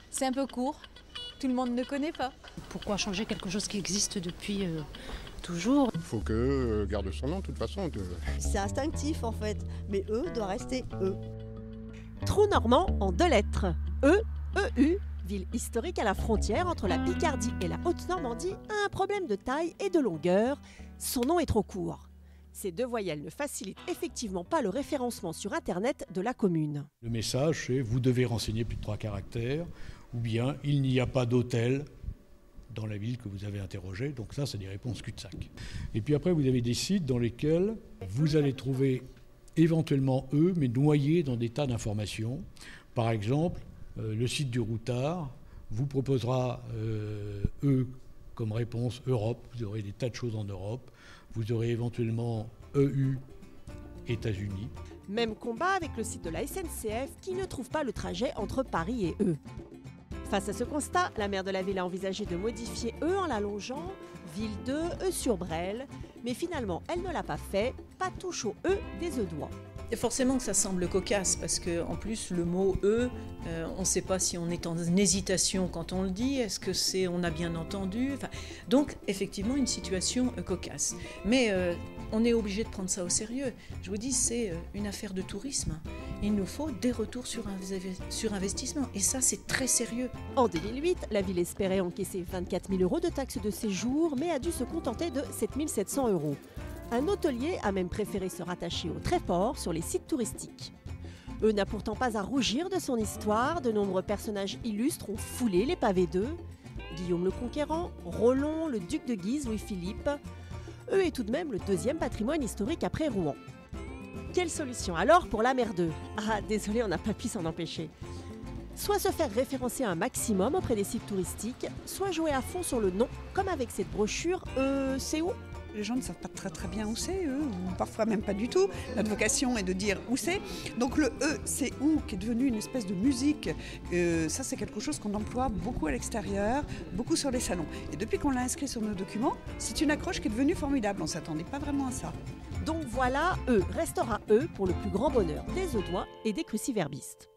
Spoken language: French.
C'est un peu court, tout le monde ne connaît pas. Pourquoi changer quelque chose qui existe depuis toujours? Il faut que garde son nom de toute façon. C'est instinctif en fait, mais E doit rester E. Trou normand en 2 lettres. EU, ville historique à la frontière entre la Picardie et la Haute-Normandie, a un problème de taille et de longueur. Son nom est trop court. Ces 2 voyelles ne facilitent effectivement pas le référencement sur Internet de la commune. Le message, c'est « Vous devez renseigner plus de 3 caractères » ou bien « Il n'y a pas d'hôtel » dans la ville que vous avez interrogée. Donc ça, c'est des réponses cul-de-sac. Et puis après, vous avez des sites dans lesquels vous allez trouver éventuellement eux, mais noyés dans des tas d'informations. Par exemple, le site du Routard vous proposera eux comme réponse Europe. Vous aurez des tas de choses en Europe. Vous aurez éventuellement EU, États-Unis. Même combat avec le site de la SNCF qui ne trouve pas le trajet entre Paris et E. Face à ce constat, la maire de la ville a envisagé de modifier E en l'allongeant, ville de E sur Bresle, mais finalement elle ne l'a pas fait, pas touche au E des Eudois. Et forcément que ça semble cocasse parce qu'en plus le mot E, on ne sait pas si on est en hésitation quand on le dit, est-ce que c'est on a bien entendu, donc effectivement une situation cocasse. Mais on est obligé de prendre ça au sérieux. Je vous dis, c'est une affaire de tourisme. Il nous faut des retours sur investissement et ça c'est très sérieux. En 2008, la ville espérait encaisser 24 000 € de taxes de séjour mais a dû se contenter de 7 700 €. Un hôtelier a même préféré se rattacher au Tréport sur les sites touristiques. E n'a pourtant pas à rougir de son histoire, de nombreux personnages illustres ont foulé les pavés d'E. Guillaume le Conquérant, Rollon, le duc de Guise, Louis-Philippe. E est tout de même le 2e patrimoine historique après Rouen. Quelle solution alors pour la maire d'E? Ah, désolé, on n'a pas pu s'en empêcher. Soit se faire référencer un maximum auprès des sites touristiques, soit jouer à fond sur le nom, comme avec cette brochure « c'est où ?» Les gens ne savent pas très bien où c'est, ou parfois même pas du tout. Notre vocation est de dire où c'est. Donc le E, c'est où, qui est devenu une espèce de musique. Ça, c'est quelque chose qu'on emploie beaucoup à l'extérieur, beaucoup sur les salons. Et depuis qu'on l'a inscrit sur nos documents, c'est une accroche qui est devenue formidable. On ne s'attendait pas vraiment à ça. Donc voilà, E restera E pour le plus grand bonheur des Eudois et des cruciverbistes.